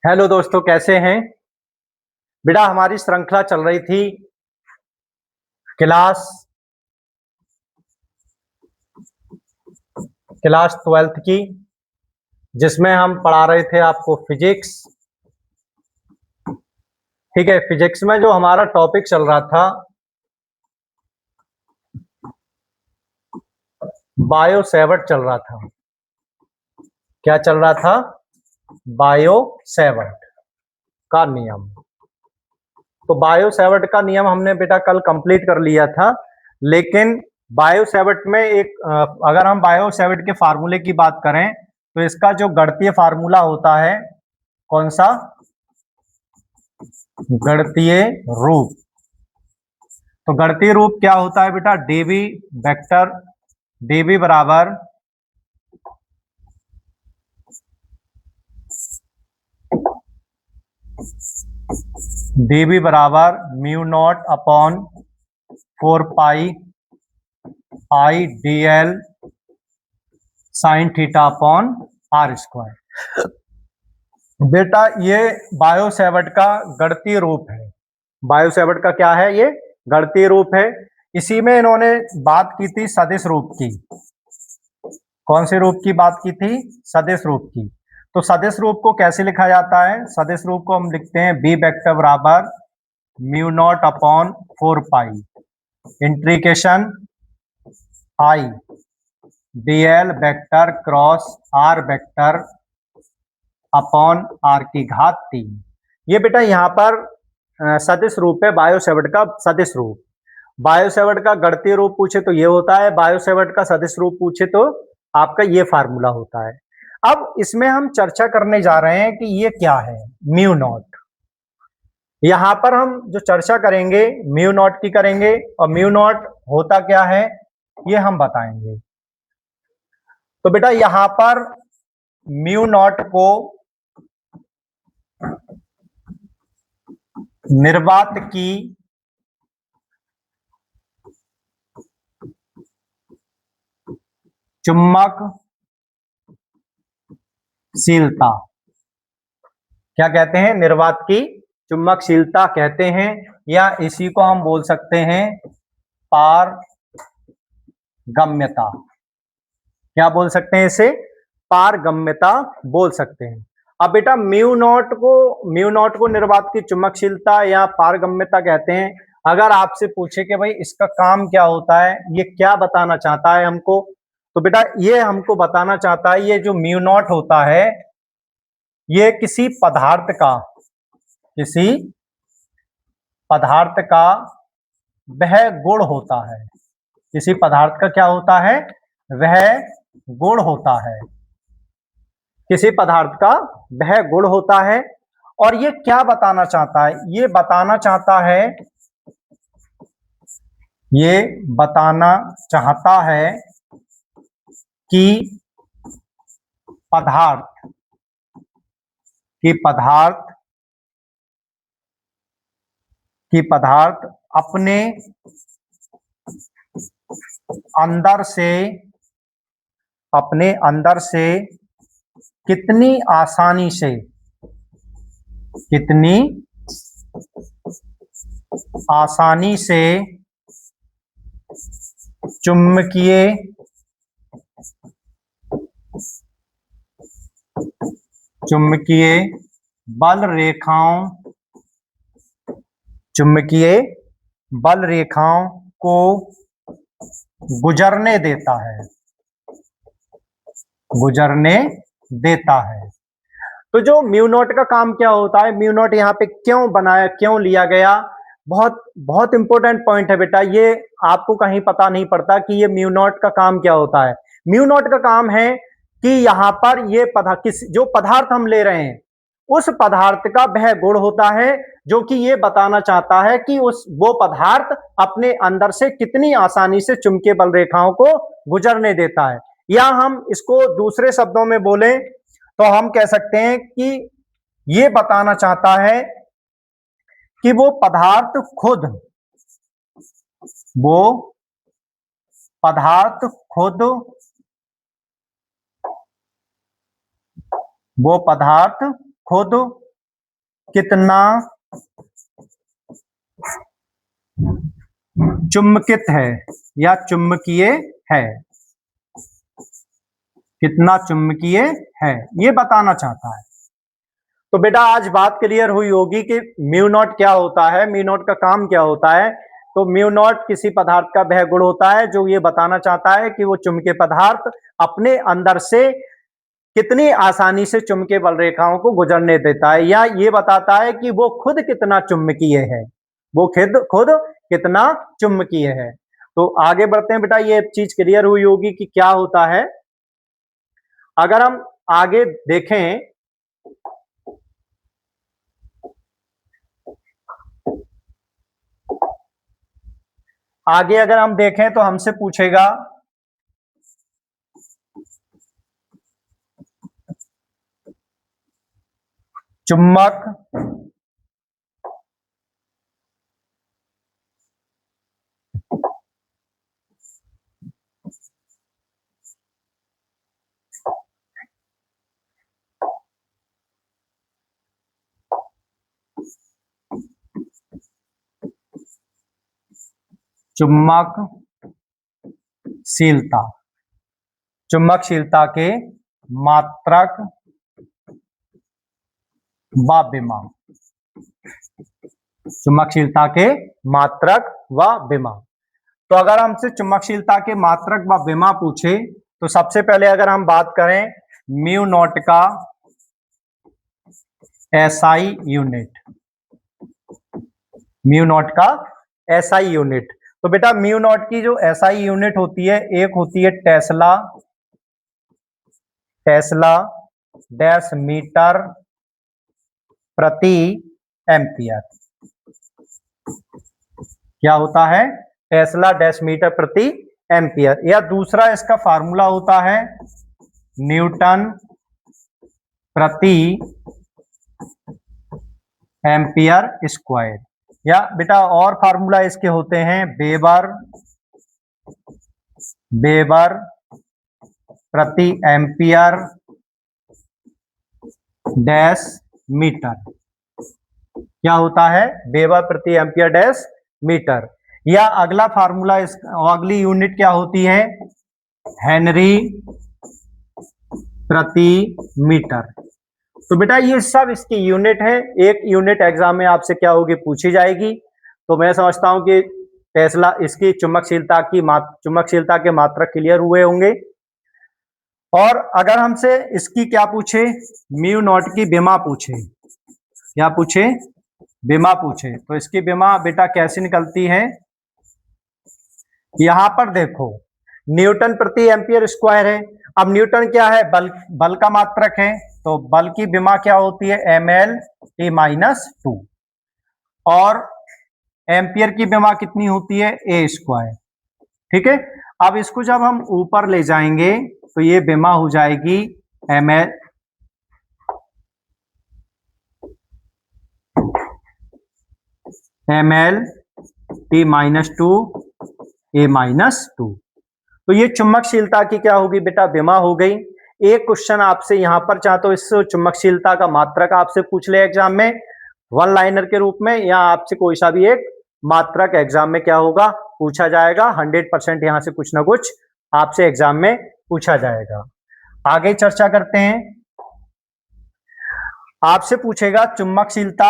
Hello दोस्तों, कैसे हैं? बेटा, हमारी श्रृंखला चल रही थी क्लास क्लास 12th की, जिसमें हम पढ़ा रहे थे आपको फिजिक्स। ठीक है, फिजिक्स में जो हमारा टॉपिक चल रहा था बायो सेवर्ट चल रहा था। क्या चल रहा था? बायो सेवर्ट का नियम। तो बायो सेवर्ट का नियम हमने बेटा कल कंप्लीट कर लिया था, लेकिन बायो सेवर्ट में अगर हम बायो सेवर्ट के फार्मूले की बात करें तो इसका जो गणितीय फार्मूला होता है, कौन सा? गणितीय रूप। तो गणितीय रूप क्या होता है बेटा? डीवी वेक्टर, डीवी बराबर डीवी बराबर mu not upon 4 pi I d l sine theta upon r square. बेटा, ये बायो सेवर्ट का गणितीय रूप है। बायो सेवर्ट का क्या है? ये गणितीय रूप है। इसी में इन्होंने बात की थी सदिश रूप की। कौन से रूप की बात की थी? सदिश रूप की। तो सदिश रूप को कैसे लिखा जाता है? सदिश रूप को हम लिखते हैं बी वेक्टर बराबर mu not upon 4 pi integration I dl vector cross r vector upon r की घात 3। ये बेटा यहाँ पर सदिश रूप है, बायो सेवर्ट का सदिश रूप। बायो सेवर्ट का गणितीय रूप पूछे तो ये होता है, बायो सेवर्ट का सदिश रूप पूछे तो आपका ये फार्मूला होता है। अब इसमें हम चर्चा करने जा रहे हैं कि ये क्या है म्यू नॉट। यहां पर हम जो चर्चा करेंगे म्यू नॉट की करेंगे, और म्यू नॉट होता क्या है ये हम बताएंगे। तो बेटा यहां पर म्यू नॉट को निर्वात की चुंबकशीलता क्या कहते हैं? निर्वात की चुंबकशीलता कहते हैं, या इसी को हम बोल सकते हैं पारगम्यता। क्या बोल सकते हैं इसे? पारगम्यता बोल सकते हैं। अब बेटा म्यू नॉट को निर्वात की चुंबकशीलता या पारगम्यता कहते हैं। अगर आपसे पूछे कि भाई इसका काम क्या होता है, ये क्या बताना चाहता है हमको, तो बेटा ये हमको बताना चाहता है ये जो म्यू नॉट होता है ये किसी पदार्थ का वह गुण होता है। किसी पदार्थ का क्या होता है? वह गुण होता है। किसी पदार्थ का वह गुण होता है। और ये क्या बताना चाहता है? ये बताना चाहता है कि पदार्थ अपने अंदर से कितनी आसानी से चुंबकीय बल रेखाओं को गुजरने देता है। तो जो म्यू नॉट का काम क्या होता है, म्यू नॉट यहाँ पे क्यों लिया गया, बहुत बहुत इंपॉर्टेंट पॉइंट है बेटा। ये आपको कहीं पता नहीं पड़ता कि ये म्यू नॉट का काम क्या होता है। म्यू नॉट का काम है कि यहाँ पर ये जो पदार्थ हम ले रहे हैं उस पदार्थ का वह गुण होता है जो कि ये बताना चाहता है कि वो पदार्थ अपने अंदर से कितनी आसानी से चुंबकीय बल रेखाओं को गुजरने देता है। या हम इसको दूसरे शब्दों में बोलें तो हम कह सकते हैं कि ये बताना चाहता है कि वो पदार्थ खुद कितना चुंबकित है या चुंबकीय है, कितना चुंबकीय है ये बताना चाहता है। तो बेटा आज बात क्लियर हुई होगी कि म्यू नॉट क्या होता है, म्यू नॉट का काम क्या होता है। तो म्यू नॉट किसी पदार्थ का वह गुण होता है जो ये बताना चाहता है कि वो चुंबकीय पदार्थ अपने अंदर से कितनी आसानी से चुंबकीय बल रेखाओं को गुजरने देता है, या ये बताता है कि वो खुद कितना चुंबकीय है, वो खुद कितना चुंबकीय है। तो आगे बढ़ते हैं बेटा, ये चीज क्लियर हुई होगी कि क्या होता है। अगर हम आगे देखें, आगे अगर हम देखें तो हमसे पूछेगा चुंबक चुंबकशीलता, चुंबकशीलता के मात्रक व विमाप, चुंबकशीलता के मात्रक व विमाप। तो अगर हमसे चुंबकशीलता के मात्रक व विमा पूछे तो सबसे पहले अगर हम बात करें म्यू नॉट का एसआई यूनिट, म्यू नॉट का एसआई यूनिट। तो बेटा म्यू नॉट की जो एसआई यूनिट होती है, एक होती है टेस्ला, टेस्ला डैश मीटर प्रति एम्पियर। क्या होता है? टेस्ला डैश मीटर प्रति एम्पियर। या दूसरा इसका फार्मूला होता है न्यूटन प्रति एम्पियर स्क्वायर। या बेटा और फार्मूला इसके होते हैं वेबर, वेबर प्रति एम्पियर डैश मीटर। क्या होता है? वेबर प्रति एम्पियर डैश मीटर। या अगला फार्मूला, अगली यूनिट क्या होती है? हेनरी प्रति मीटर। तो बेटा ये सब इसकी यूनिट है। एक यूनिट एग्जाम में आपसे क्या होगी, पूछी जाएगी। तो मैं समझता हूं कि टेस्ला इसकी चुंबकशीलता के मात्रक क्लियर हुए होंगे। और अगर हमसे इसकी क्या पूछे, म्यू नॉट की विमा पूछे, क्या पूछे? विमा पूछे, तो इसकी विमा बेटा कैसी निकलती है? यहां पर देखो न्यूटन प्रति एम्पियर स्क्वायर है। अब न्यूटन क्या है? बल का मात्रक है। तो बल की विमा क्या होती है? mL/-2। और एम्पियर की विमा कितनी होती है? a square. ठीक है। अब इसको जब हम ऊपर ले जाएंगे तो ये विमा हो जाएगी mL/-2 a-2। तो ये चुंबकशीलता की क्या होगी बेटा? विमा हो गई। एक क्वेश्चन आपसे यहां पर चाहे तो इस चुंबकशीलता का मात्रक आपसे पूछ ले एग्जाम में, वन लाइनर के रूप में, या आपसे कोई सा भी एक मात्रक एग्जाम में क्या होगा, पूछा जाएगा। 100% यहां से कुछ ना कुछ आपसे एग्जाम में पूछा जाएगा। आगे चर्चा करते हैं। आपसे पूछेगा चुंबकशीलता,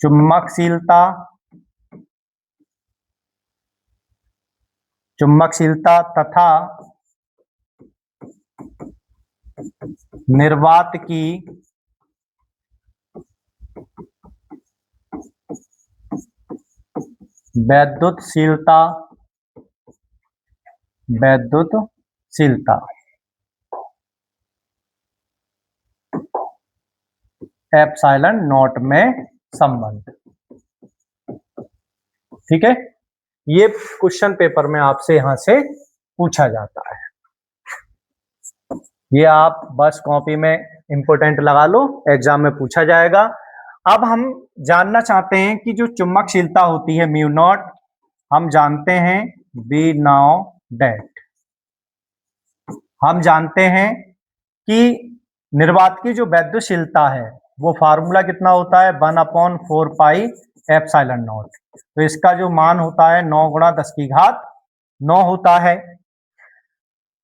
चुंबकशीलता, चुंबकशीलता तथा निर्वात की वैद्युतशीलता, वैद्युतशीलता एप्सिलॉन नॉट में संबंध। ठीक है, ये क्वेश्चन पेपर में आपसे यहां से पूछा जाता है। ये आप बस कॉपी में इंपोर्टेंट लगा लो, एग्जाम में पूछा जाएगा। अब हम जानना चाहते हैं कि जो चुंबकशीलता होती है म्यू नॉट, हम जानते हैं वी नाउ दैट, हम जानते हैं कि निर्वात की जो वैद्युशीलता है वो फार्मूला कितना होता है 1/4 पाई एप्सिलॉन नॉट। तो इसका जो मान होता है 9 गुणा 10 की घात 9 होता है।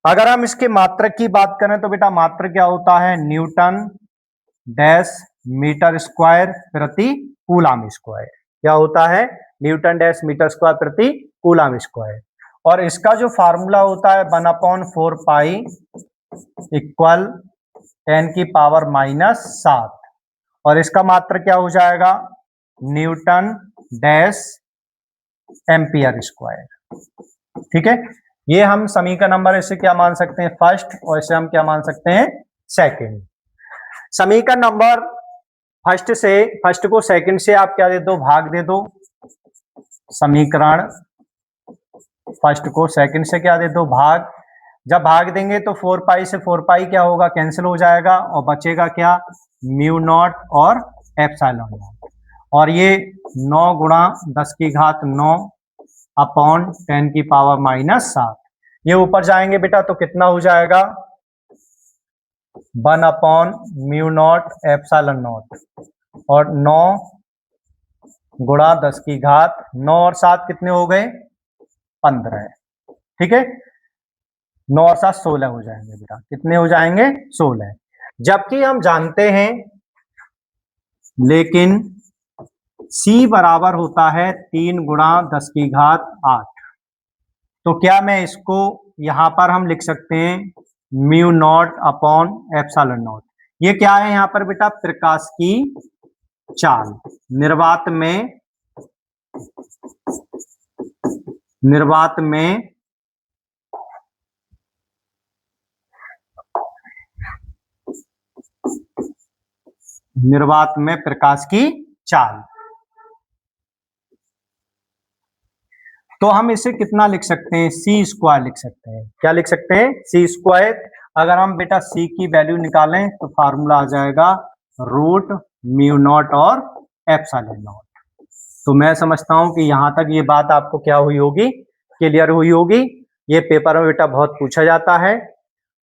अगर हम इसके मात्रक की बात करें तो बेटा मात्रक क्या होता है न्यूटन डैश मीटर स्क्वायर प्रति कूलम स्क्वायर। क्या होता है न्यूटन डैश मीटर स्क्वायर प्रति कूलम स्क्वायर। और इसका जो फार्मूला होता है 1/4 पाई इक्वल 10 की पावर -7 और इसका मात्रक क्या हो जाएगा न्यूटन डैश एम्पियर स्क्वायर। ठीक है, ये हम समीकरण नंबर इसे क्या मान सकते हैं फर्स्ट और इसे हम क्या मान सकते हैं सेकंड। समीकरण नंबर फर्स्ट को सेकंड से आप क्या दे दो भाग दे दो। समीकरण फर्स्ट को सेकंड से क्या दे दो भाग। जब भाग देंगे तो 4 पाई से 4 पाई क्या होगा कैंसिल हो जाएगा और बचेगा क्या म्यू नॉट और एप्सिलॉन नॉट। और ये 9 गुणा 10 की घात 9 अपॉन 10 की पावर -7 ये ऊपर जाएंगे बेटा तो कितना हो जाएगा 1/म्यू नॉट एप्सिलॉन नॉट और 9 गुणा 10 की घात 9 और 7 कितने हो गए 15। ठीक है 9 और 7 16 हो जाएंगे बेटा। कितने हो जाएंगे 16। जबकि हम जानते हैं लेकिन C बराबर होता है 3 गुणा 10 की घात 8। तो क्या मैं इसको यहां पर हम लिख सकते हैं mu naught upon epsilon not. ये क्या है यहां पर बेटा प्रकाश की चाल। निर्वात में प्रकाश की चाल। तो हम इसे कितना लिख सकते हैं C स्क्वायर लिख सकते हैं। क्या लिख सकते हैं C स्क्वायर। अगर हम बेटा C की वैल्यू निकालें तो फार्मूला आ जाएगा रूट म्यू नॉट और एप्सिलॉन नॉट। तो मैं समझता हूं कि यहां तक ये बात आपको क्या हुई होगी क्लियर हुई होगी। ये पेपर में बेटा बहुत पूछा जाता है।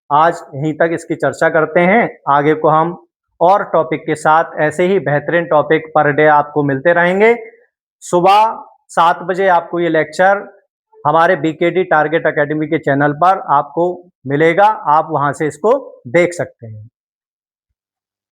आज यहीं तक इसकी चर्चा करते हैं। आगे को हम और टॉपिक के साथ ऐसे ही बेहतरीन टॉपिक पर डे आपको मिलते रहेंगे। सुबह 7 बजे आपको ये लेक्चर हमारे BKD टारगेट एकेडमी के चैनल पर आपको मिलेगा। आप वहां से इसको देख सकते हैं।